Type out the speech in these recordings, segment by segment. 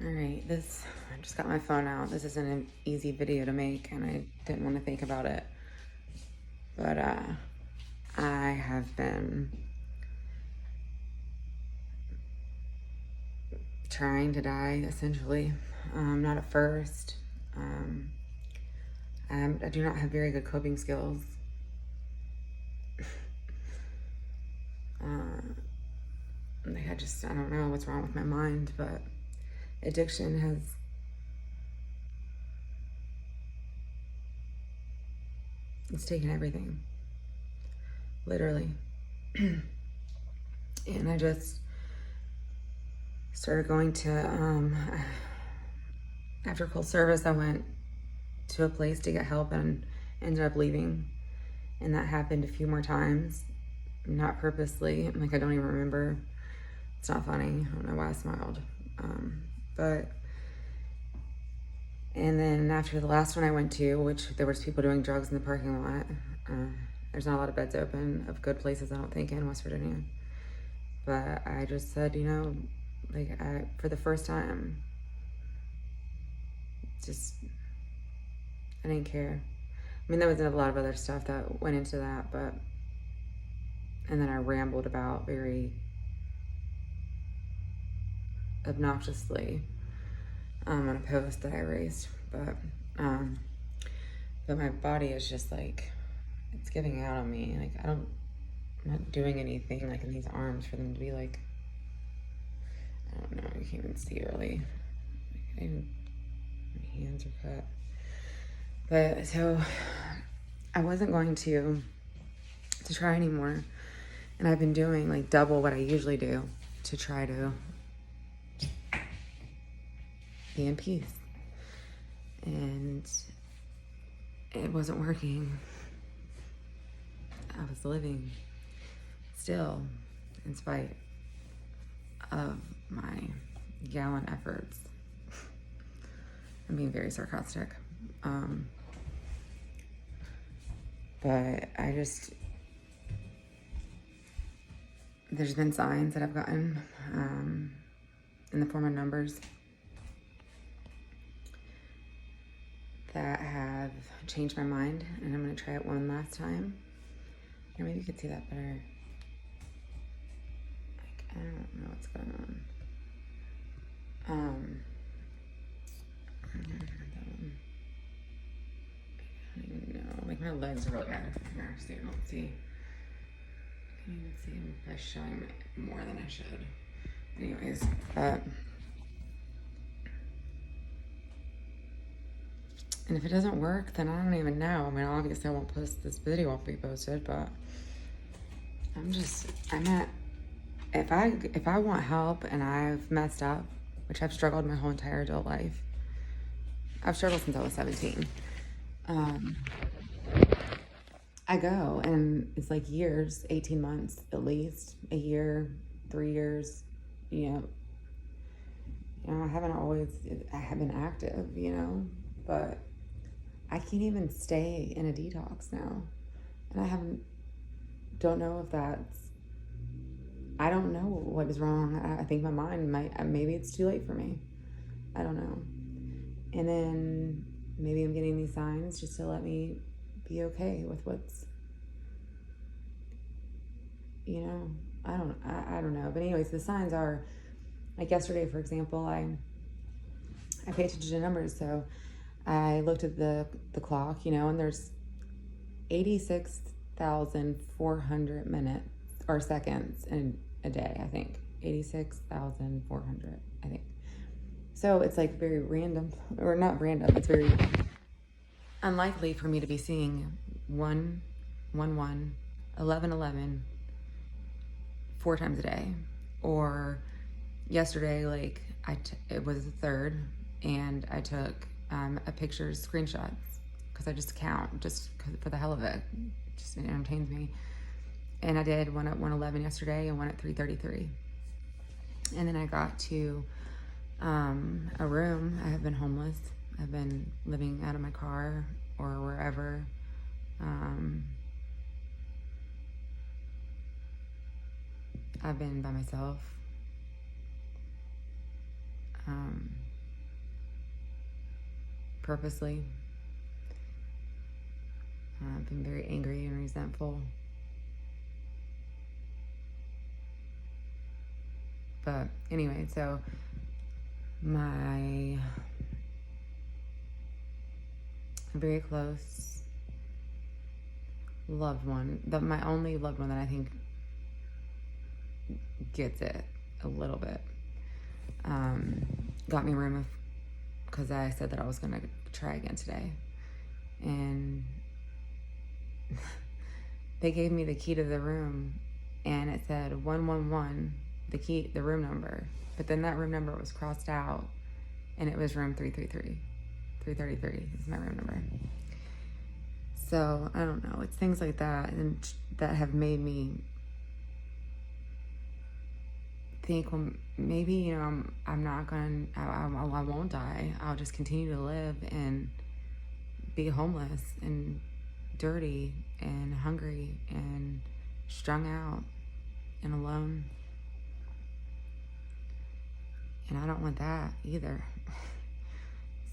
Alright, I just got my phone out. This isn't an easy video to make, and I didn't want to think about it. But, I have been trying to die, essentially. Not at first. I do not have very good coping skills. I don't know what's wrong with my mind, but addiction has it's taken everything, literally. And I just started going to, after cold service, I went to a place to get help and ended up leaving. And that happened a few more times, not purposely. Like, I don't even remember. It's not funny. I don't know why I smiled. And then after the last one I went to, which there was people doing drugs in the parking lot, there's not a lot of beds open of good places, I don't think, in West Virginia. But I just said, for the first time, I didn't care. I mean, there was a lot of other stuff that went into that, and then I rambled about very obnoxiously on a post that I raised, but my body is just like, it's giving out on me. Like, I'm not doing anything like in these arms for them to be like, I don't know, you can't even see really. My hands are cut. But so I wasn't going to try anymore. And I've been doing like double what I usually do to try to be in peace. And it wasn't working. I was living still in spite of my gallant efforts. I'm being very sarcastic. But there's been signs that I've gotten in the form of numbers that have changed my mind, and I'm going to try it one last time. Or maybe you could see that better. Like, I don't know what's going on. I don't even know. Like, my legs are really bad here, so you don't see. I can't even see them by showing more than I should. Anyways, and if it doesn't work, then I don't even know. I mean, obviously I won't post this video, won't be posted, but if I want help and I've messed up, which I've struggled my whole entire adult life. I've struggled since I was 17. I go, and it's like years, 18 months at least, a year, 3 years, I have been active, but I can't even stay in a detox now. And don't know if I don't know what is wrong. I think my mind maybe it's too late for me. I don't know. And then maybe I'm getting these signs just to let me be okay with what's, I don't know. But anyways, the signs are, like yesterday, for example, I pay attention to numbers. So I looked at the clock, and there's 86,400 minutes or seconds in a day, I think. 86,400, I think. So it's like very random, or not random, it's very unlikely for me to be seeing 1, 1, 1, 11, 11 4 times a day. Or yesterday, like it was the 3rd, and I took a picture, screenshots, because I just count, just for the hell of it. Just it entertains me. And I did one at 1:11 yesterday and one at 3:33. And then I got to a room. I have been homeless. I've been living out of my car or wherever. I've been by myself. purposely. I've been very angry and resentful. But anyway, so my very close loved one, my only loved one that I think gets it a little bit, got me a room because I said that I was gonna try again today, and they gave me the key to the room, and it said 111, the room number, but then that room number was crossed out, and it was room 333. 333 is my room number. So I don't know, it's things like that, and that have made me think, well, maybe, you know, I'm not gonna, I won't die. I'll just continue to live and be homeless and dirty and hungry and strung out and alone. And I don't want that either.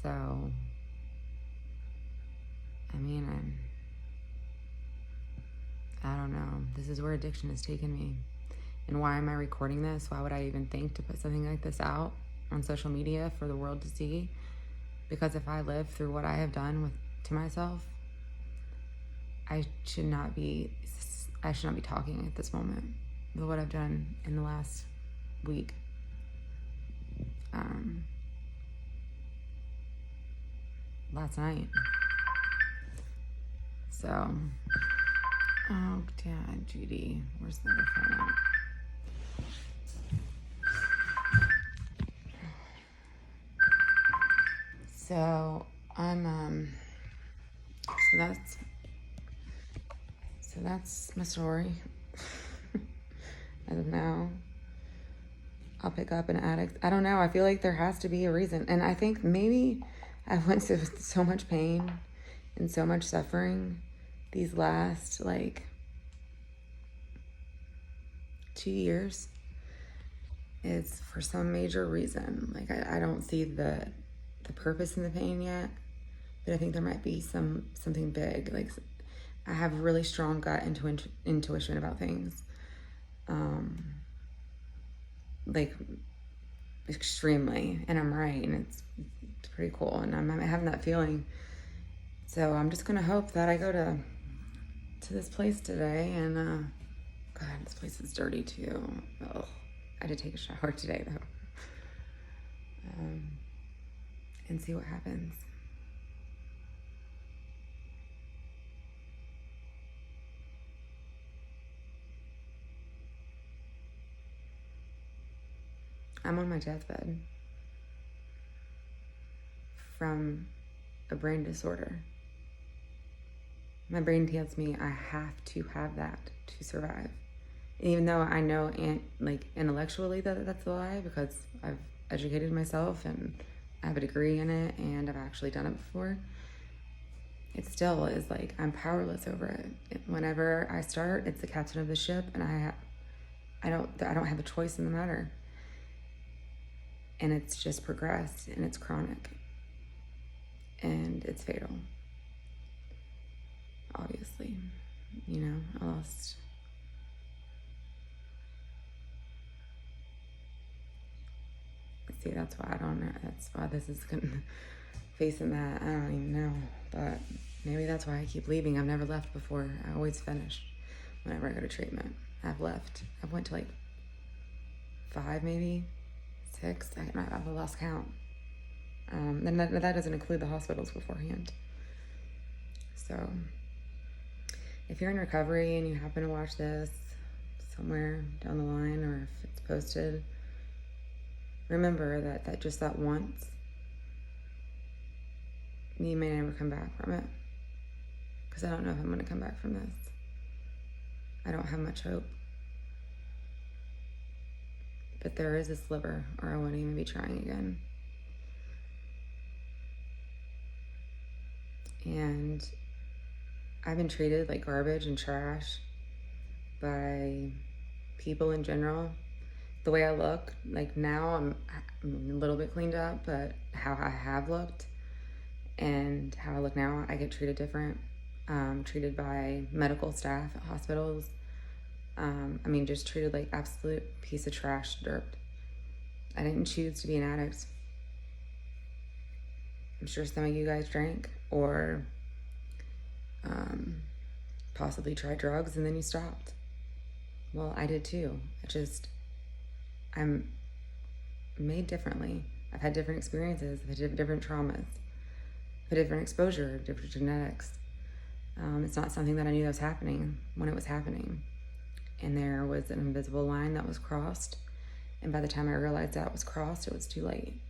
So, I mean, I don't know. This is where addiction has taken me. And why am I recording this? Why would I even think to put something like this out on social media for the world to see? Because if I live through what I have done to myself, I should not be talking at this moment with what I've done in the last week. Last night. So, oh, Dad, Judy, where's the other phone at? So I'm so that's my story. As of now, I'll pick up an addict. I don't know. I feel like there has to be a reason, and I think maybe I went through so much pain and so much suffering these last 2 years. It's for some major reason. Like I don't see the purpose in the pain yet, but I think there might be something big. Like I have really strong gut intuition about things, like extremely, and I'm right, and it's pretty cool, and I'm having that feeling. So I'm just gonna hope that I go to this place today, and God, this place is dirty too. Ugh. I had to take a shower today though, and see what happens. I'm on my deathbed from a brain disorder. My brain tells me I have to have that to survive. Even though I know intellectually that that's a lie, because I've educated myself and I have a degree in it and I've actually done it before, it still is like I'm powerless over it. Whenever I start, it's the captain of the ship, and I don't have a choice in the matter. And it's just progressed, and it's chronic, and it's fatal. Obviously, you know, I lost. See, that's why I don't know. That's why this is facing that. I don't even know, but maybe that's why I keep leaving. I've never left before. I always finish whenever I go to treatment. I've left. I've went to 5, maybe 6. I've lost count. And that doesn't include the hospitals beforehand. So if you're in recovery and you happen to watch this somewhere down the line, or if it's posted, remember that just that once, you may never come back from it. Because I don't know if I'm going to come back from this. I don't have much hope. But there is a sliver, or I won't even be trying again. And I've been treated like garbage and trash by people in general. The way I look, now I'm a little bit cleaned up, but how I have looked and how I look now, I get treated different. Treated by medical staff at hospitals. I mean, just treated like absolute piece of trash dirt. I didn't choose to be an addict. I'm sure some of you guys drank or possibly tried drugs and then you stopped. Well, I did too. I'm made differently. I've had different experiences, I've had different traumas, a different exposure, different genetics. It's not something that I knew that was happening when it was happening. And there was an invisible line that was crossed. And by the time I realized that was crossed, it was too late.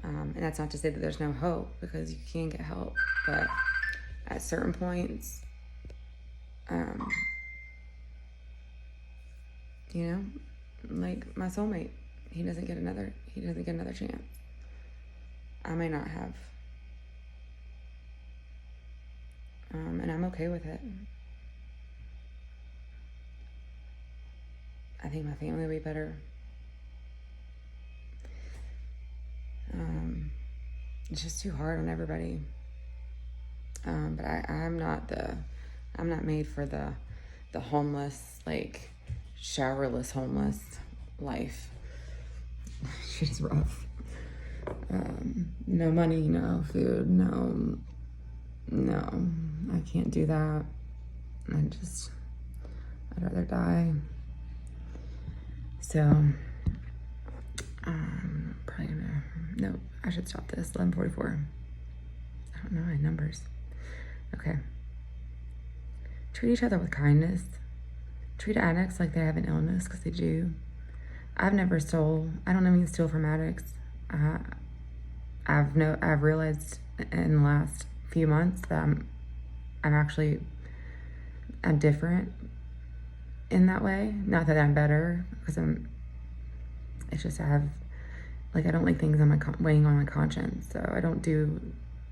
And that's not to say that there's no hope, because you can get help. But at certain points, you know, like my soulmate, he doesn't get another chance. I may not have. And I'm okay with it. I think my family will be better. It's just too hard on everybody. But I'm not made for the homeless, like showerless homeless life. Shit is rough. No money, no food, no, I can't do that. I'd rather die. So, probably gonna, no, I should stop this, 11:44. I don't know my numbers. Okay. Treat each other with kindness. Treat addicts like they have an illness, because they do. I've never stole. I don't even steal from addicts. I've realized in the last few months that I'm different in that way. Not that I'm better, because it's just I don't like things on weighing on my conscience, so I don't do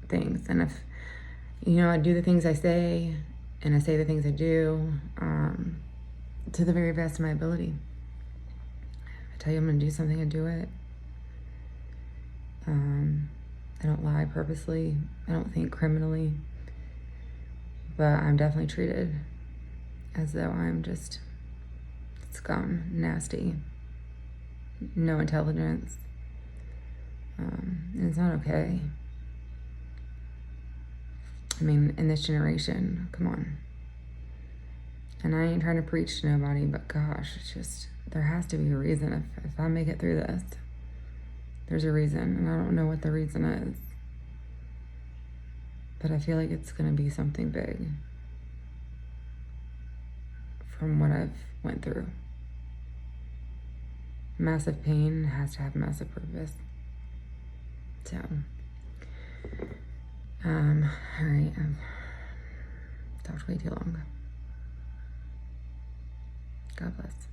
things. And if, I do the things I say, and I say the things I do, to the very best of my ability. I tell you I'm gonna do something, I do it. I don't lie purposely. I don't think criminally. But I'm definitely treated as though I'm just scum, nasty, no intelligence. And it's not okay. I mean, in this generation, come on. And I ain't trying to preach to nobody, but gosh, it's just, there has to be a reason. If I make it through this, there's a reason, and I don't know what the reason is. But I feel like it's gonna be something big from what I've went through. Massive pain has to have massive purpose. So, all right, I've talked way too long. God bless.